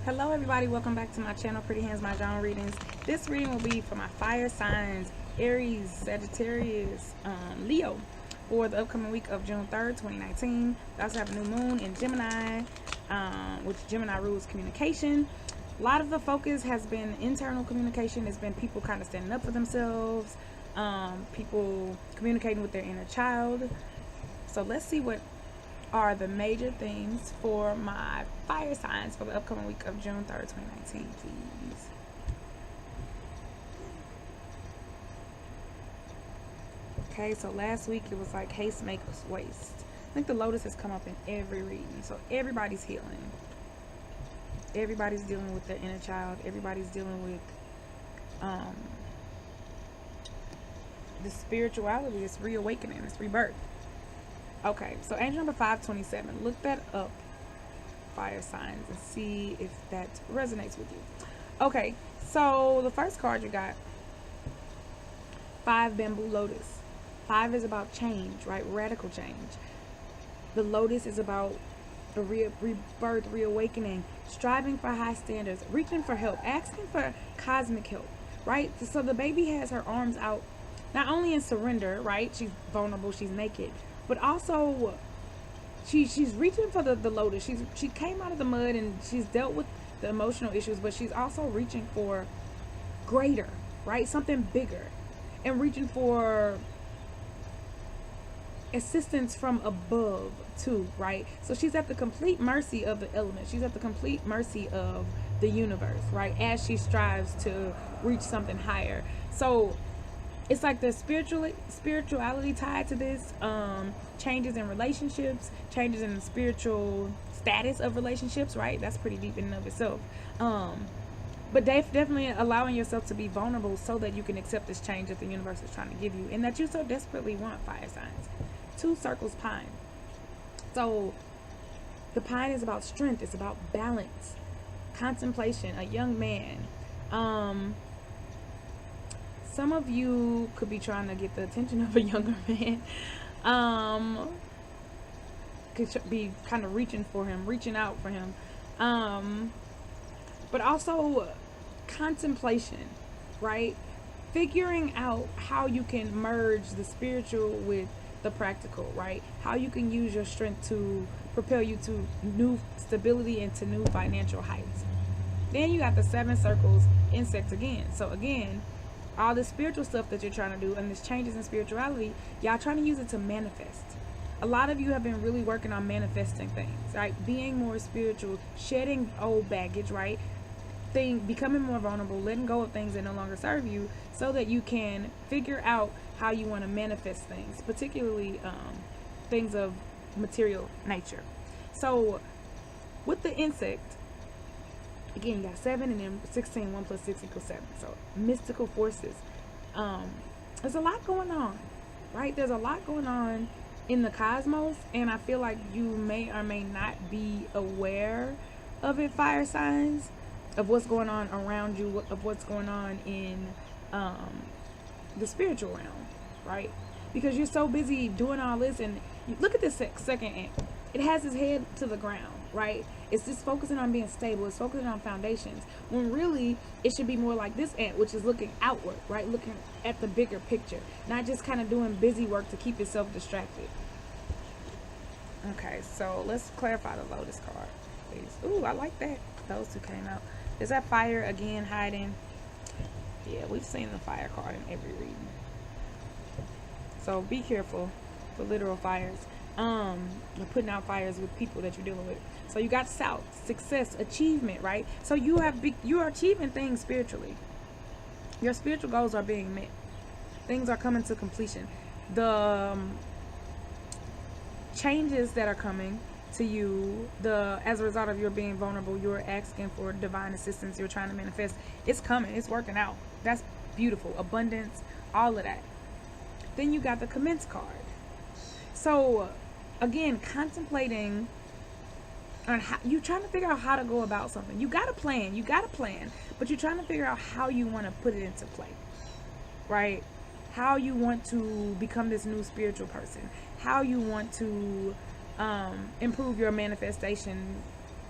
Hello everybody, welcome back to my channel, Pretty Hands Mah Jongg readings. This reading will be for my fire signs, Aries, Sagittarius, Leo, for the upcoming week of June 3rd, 2019. We also have a new moon in Gemini, which Gemini rules communication. A lot of the focus has been internal communication. It's been people kind of standing up for themselves, people communicating with their inner child. So let's see what are the major themes for my fire signs for the upcoming week of June 3rd, 2019, please. Okay, so last week it was like haste makes waste. I think the lotus has come up in every reading. So everybody's healing. Everybody's dealing with their inner child. Everybody's dealing with the spirituality, this reawakening, this rebirth. Okay, so angel number 527. Look that up, fire signs, and see if that resonates with you. Okay, so the first card you got, 5 bamboo lotus. 5 is about change, right? Radical change. The lotus is about a rebirth, reawakening, striving for high standards, reaching for help, asking for cosmic help, right? So the baby has her arms out, not only in surrender, right? She's vulnerable, she's naked, but also she's reaching for the lotus. She came out of the mud and she's dealt with the emotional issues, but she's also reaching for greater, right? Something bigger, and reaching for assistance from above too, right? So she's at the complete mercy of the elements. She's at the complete mercy of the universe, right? As she strives to reach something higher. So it's like the spirituality tied to this, changes in relationships, changes in the spiritual status of relationships, right? That's pretty deep in and of itself. But definitely allowing yourself to be vulnerable so that you can accept this change that the universe is trying to give you and that you so desperately want, fire signs. 2 circles, pine. So the pine is about strength. It's about balance, contemplation, a young man. Some of you could be trying to get the attention of a younger man. Could be kind of reaching for him, reaching out for him. But also contemplation, right? Figuring out how you can merge the spiritual with the practical, right? How you can use your strength to propel you to new stability and to new financial heights. Then you got the 7 circles, insects again. So again, all this spiritual stuff that you're trying to do and this changes in spirituality, y'all trying to use it to manifest. A lot of you have been really working on manifesting things, right? Being more spiritual, shedding old baggage, right? Becoming more vulnerable, letting go of things that no longer serve you so that you can figure out how you want to manifest things, particularly things of material nature. So with the insect, again, you got 7 and then 16. 1 plus 6 equals 7. So mystical forces. There's a lot going on, right? There's a lot going on in the cosmos, and I feel like you may or may not be aware of it, fire signs, of what's going on around you, of what's going on in the spiritual realm, right? Because you're so busy doing all this, and you look at this second ant. It has its head to the ground, right? It's just focusing on being stable. It's focusing on foundations. When really, it should be more like this ant, which is looking outward, right? Looking at the bigger picture. Not just kind of doing busy work to keep itself distracted. Okay, so let's clarify the lotus card, please. Ooh, I like that. Those 2 came out. Is that fire again hiding? Yeah, we've seen the fire card in every reading. So be careful for literal fires. You're putting out fires with people that you're dealing with. So you got south, success, achievement, right? So you are achieving things spiritually. Your spiritual goals are being met. Things are coming to completion. The changes that are coming to you, as a result of your being vulnerable, you're asking for divine assistance, you're trying to manifest, it's coming, it's working out. That's beautiful. Abundance, all of that. Then you got the commence card. So again, contemplating on how you're trying to figure out how to go about something. You got a plan, but you're trying to figure out how you want to put it into play, right? How you want to become this new spiritual person, how you want to improve your manifestation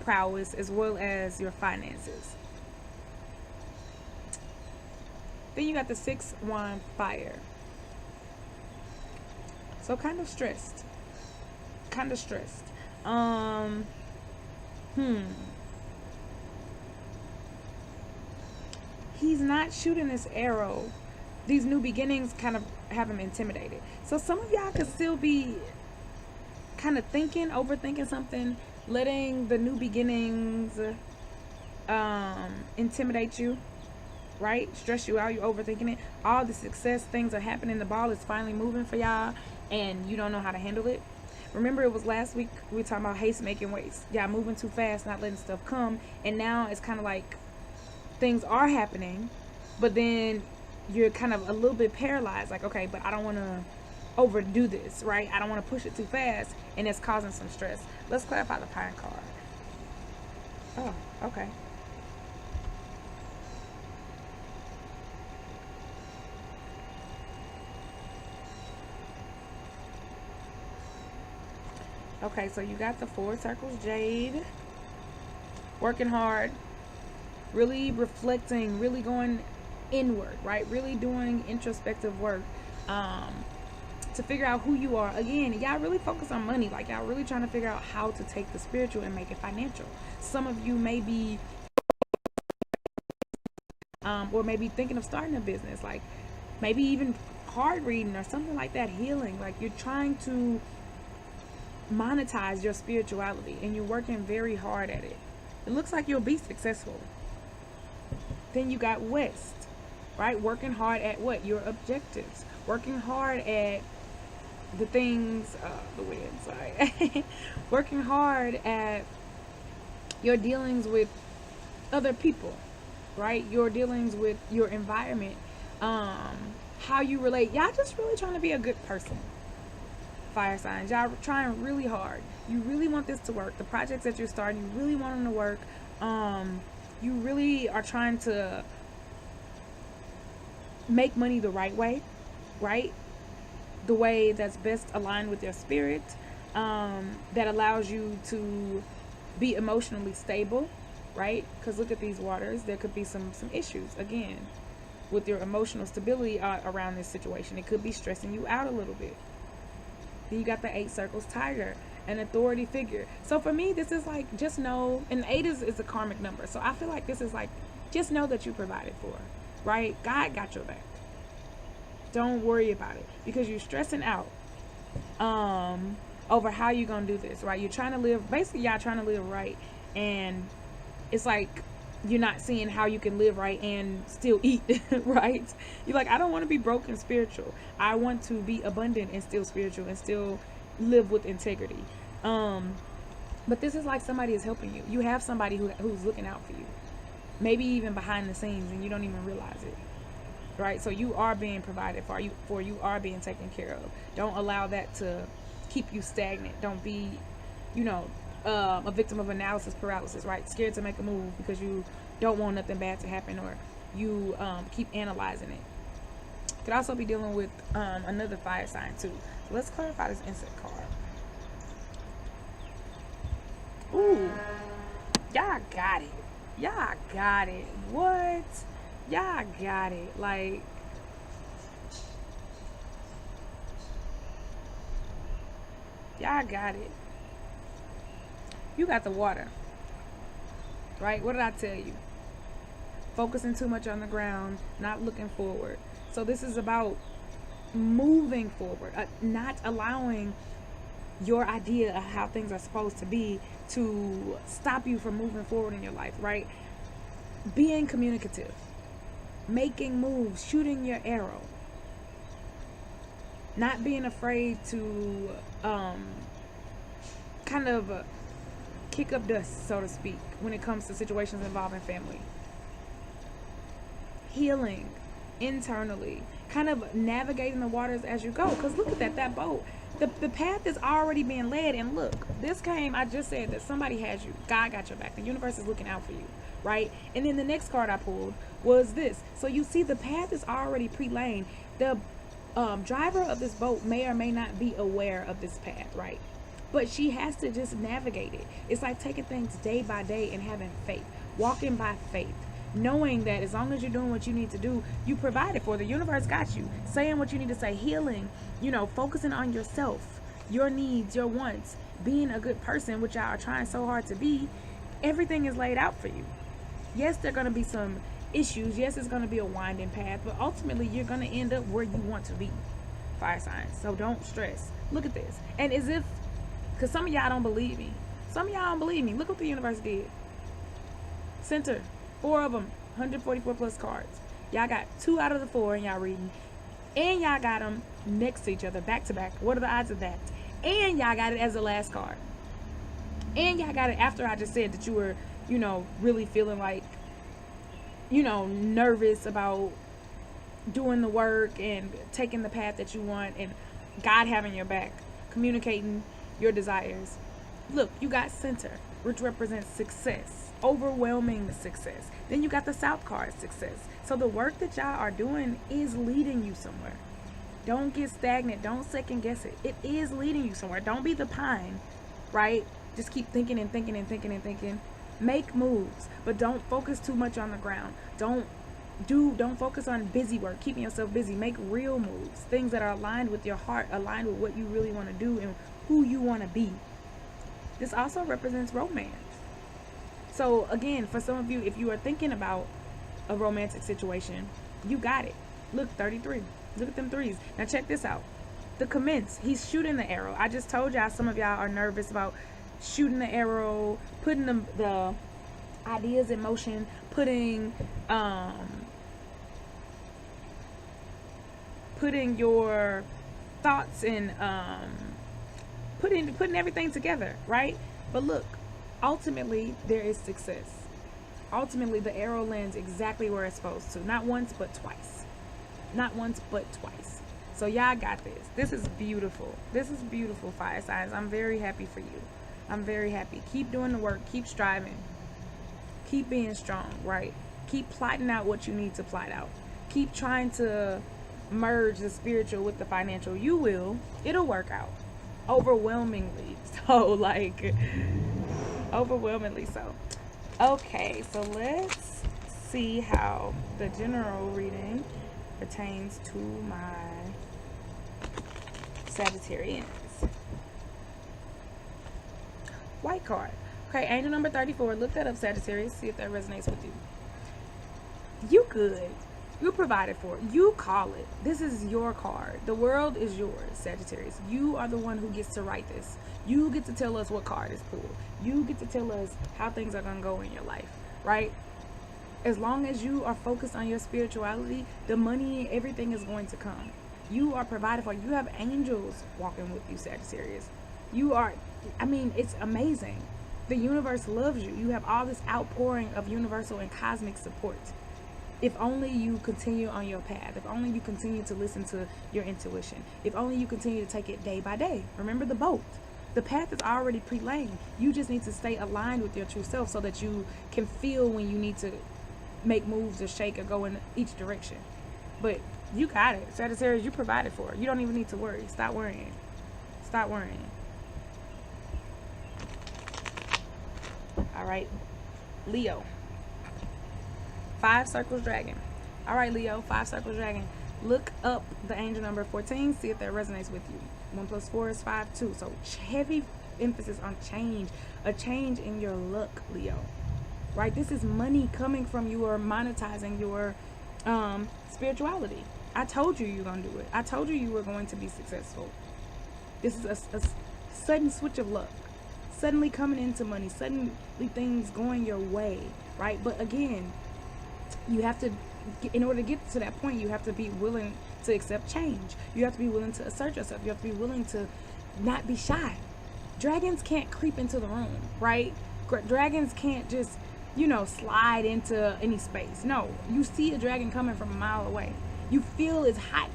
prowess as well as your finances. Then you got the 6 wand fire. So kind of stressed. Kind of stressed. He's not shooting this arrow. These new beginnings kind of have him intimidated. So some of y'all could still be kind of overthinking something, letting the new beginnings intimidate you, right? Stress you out, you're overthinking it. All the success things are happening, the ball is finally moving for y'all, and you don't know how to handle it. Remember, it was last week we were talking about haste making waste. Y'all moving too fast, not letting stuff come, and now it's kind of like things are happening, but then you're kind of a little bit paralyzed, like, okay, but I don't want to overdo this, right? I don't want to push it too fast, and it's causing some stress. Let's clarify the pine card. Oh, okay. Okay, so you got the 4 circles, Jade. Working hard, really reflecting, really going inward, right? Really doing introspective work to figure out who you are. Again, y'all really focus on money. Like, y'all really trying to figure out how to take the spiritual and make it financial. Some of you may be or maybe thinking of starting a business, like maybe even card reading or something like that, healing. Like, you're trying to monetize your spirituality and you're working very hard at it. It looks like you'll be successful. Then you got West, right? Working hard at what? Your objectives. Working hard at the things, the wind, sorry. Working hard at your dealings with other people, right? Your dealings with your environment, how you relate. Y'all just really trying to be a good person. Fire signs, y'all trying really hard. You really want this to work. The projects that you're starting, you really want them to work. You really are trying to make money the right way, right? The way that's best aligned with your spirit, that allows you to be emotionally stable, right? Because look at these waters. There could be some issues again with your emotional stability around this situation. It could be stressing you out a little bit. Then you got the 8 circles, Tiger, an authority figure. So for me, this is like, just know, and 8 is a karmic number. So I feel like this is like, just know that you provided for, right? God got your back. Don't worry about it, because you're stressing out over how you're going to do this, right? You're trying to live, basically y'all trying to live right, and it's like you're not seeing how you can live right and still eat, right? You're like, I don't want to be broke and spiritual. I want to be abundant and still spiritual and still live with integrity. But this is like somebody is helping you. You have somebody who's looking out for you, maybe even behind the scenes, and you don't even realize it, right? So you are being provided for. You are being taken care of. Don't allow that to keep you stagnant. Don't be, a victim of analysis paralysis, right? Scared to make a move because you don't want nothing bad to happen, or you keep analyzing it. Could also be dealing with another fire sign too. So let's clarify this insect card. Ooh, y'all got it. Y'all got it. What? Y'all got it. Like, y'all got it. You got the water, right? What did I tell you? Focusing too much on the ground, not looking forward. So this is about moving forward, not allowing your idea of how things are supposed to be to stop you from moving forward in your life, right? Being communicative, making moves, shooting your arrow, not being afraid to kind of kick up dust, so to speak, when it comes to situations involving family. Healing internally, kind of navigating the waters as you go. Because look at that boat. The path is already being led. And look, this came, I just said that somebody has you. God got your back. The universe is looking out for you, right? And then the next card I pulled was this. So you see, the path is already pre-laid. The driver of this boat may or may not be aware of this path, right? but she has to just navigate it. It's like taking things day by day and having faith, walking by faith, knowing that as long as you're doing what you need to do, you provide it for. The universe got you. Saying what you need to say, healing, focusing on yourself, your needs, your wants, being a good person, which y'all are trying so hard to be. Everything is laid out for you. Yes, there are going to be some issues. Yes, it's going to be a winding path, but ultimately you're going to end up where you want to be. Fire signs. So don't stress. Look at this. And as if, because some of y'all don't believe me. Some of y'all don't believe me. Look what the universe did. Center. 4 of them. 144 plus cards. Y'all got 2 out of the 4 in y'all reading. And y'all got them next to each other, back to back. What are the odds of that? And y'all got it as the last card. And y'all got it after I just said that you were, really feeling like, nervous about doing the work and taking the path that you want and God having your back, communicating your desires. Look, you got center, which represents success, overwhelming success. Then you got the South card, success. So the work that y'all are doing is leading you somewhere. Don't get stagnant. Don't second guess it. It is leading you somewhere. Don't be the pine, right? Just keep thinking and thinking and thinking and thinking. Make moves, but don't focus too much on the ground. Don't focus on busy work, keeping yourself busy. Make real moves, things that are aligned with your heart, aligned with what you really want to do and who you want to be. This also represents romance. So again, for some of you, if you are thinking about a romantic situation, you got it. Look, 33. Look at them threes. Now check this out. The commence, he's shooting the arrow. I just told y'all some of y'all are nervous about shooting the arrow, putting the ideas in motion, putting your thoughts and putting everything together, right? But look, ultimately there is success. Ultimately the arrow lands exactly where it's supposed to. Not once but twice. Not once but twice. So y'all got this. This is beautiful. This is beautiful, fire signs. I'm very happy for you. I'm very happy. Keep doing the work. Keep striving. Keep being strong, right? Keep plotting out what you need to plot out. Keep trying to merge the spiritual with the financial. You will. It'll work out. Overwhelmingly so. Overwhelmingly so. Okay, so let's see how the general reading pertains to my Sagittarians. White card. Okay, angel number 34. Look that up, Sagittarius. See if that resonates with you. You good. You provided for it. You call it. This is your card. The world is yours, Sagittarius. You are the one who gets to write this. You get to tell us what card is pulled. You get to tell us how things are going to go in your life, right? As long as you are focused on your spirituality, the money, everything is going to come. You are provided for. You have angels walking with you, Sagittarius. It's amazing. The universe loves you. You have all this outpouring of universal and cosmic support. If only you continue on your path. If only you continue to listen to your intuition. If only you continue to take it day by day. Remember the boat. The path is already pre-laid. You just need to stay aligned with your true self so that you can feel when you need to make moves or shake or go in each direction. But you got it. Sagittarius, you provided for it. You don't even need to worry. Stop worrying. Stop worrying. All right, Leo. 5 circles dragon. All right, Leo, 5 circles dragon. Look up the angel number 14. See if that resonates with you. 1 + 4 is 5 too. So heavy emphasis on change. A change in your luck, Leo. Right? This is money coming from you or monetizing your spirituality. I told you you're going to do it. I told you were going to be successful. This is a sudden switch of luck. Suddenly coming into money. Suddenly things going your way. Right? But again, you have to, in order to get to that point, you have to be willing to accept change. You have to be willing to assert yourself. You have to be willing to not be shy. Dragons can't creep into the room, right? Dragons can't just, slide into any space. No, you see a dragon coming from a mile away. You feel its hot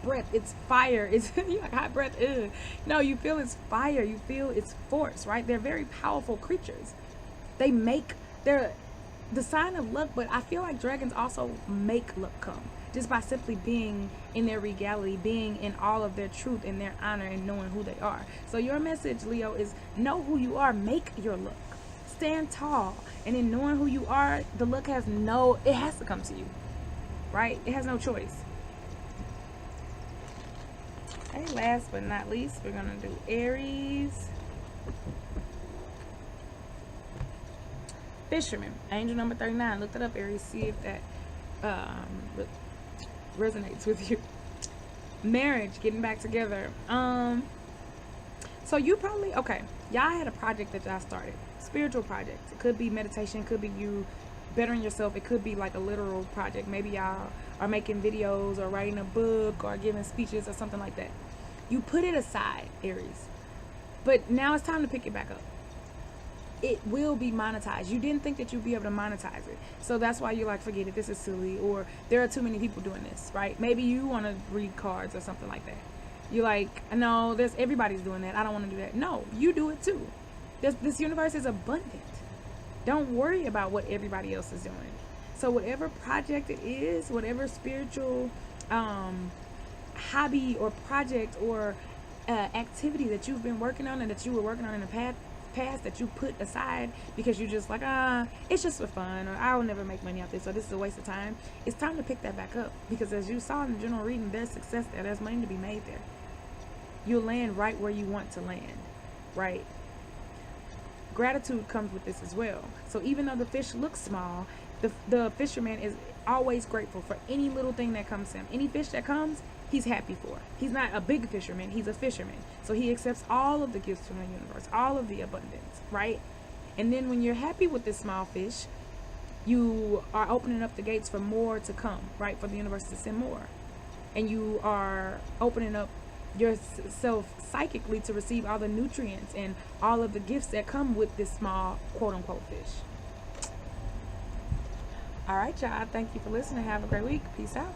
breath, its fire. It's like hot breath. Ugh. No, you feel its fire. You feel its force, right? They're very powerful creatures. They're the sign of luck, but I feel like dragons also make luck come. just by simply being in their regality, being in all of their truth and their honor and knowing who they are. So your message, Leo, is know who you are, make your look, stand tall, and in knowing who you are, the look has it has to come to you, right? It has no choice. Okay, last but not least, we're gonna do Aries. Fisherman, angel number 39. Look it up, Aries. See if that resonates with you. Marriage, getting back together. So you probably, okay, y'all had a project that y'all started, spiritual project. It could be meditation, it could be you bettering yourself, it could be like a literal project. Maybe y'all are making videos or writing a book or giving speeches or something like that. You put it aside, Aries, but now it's time to pick it back up. It will be monetized. You didn't think that you'd be able to monetize it, so that's why you're like, forget it, this is silly, or there are too many people doing this, right? Maybe you want to read cards or something like that. You're like, no, everybody's doing that, I don't want to do that. No, you do it too. This universe is abundant. Don't worry about what everybody else is doing. So whatever project it is, whatever spiritual hobby or project or activity that you've been working on and that you were working on in the past that you put aside because you just like, it's just for fun, or I will never make money off this, so this is a waste of time. It's time to pick that back up, because as you saw in the general reading, there's success there, there's money to be made there. You'll land right where you want to land, right? Gratitude comes with this as well. So even though the fish looks small, the fisherman is always grateful for any little thing that comes to him. Any fish that comes, he's happy for. He's not a big fisherman, he's a fisherman. So he accepts all of the gifts from the universe, all of the abundance, right? And then when you're happy with this small fish, you are opening up the gates for more to come, right? For the universe to send more. And you are opening up yourself psychically to receive all the nutrients and all of the gifts that come with this small quote-unquote fish. All right, y'all. Thank you for listening. Have a great week. Peace out.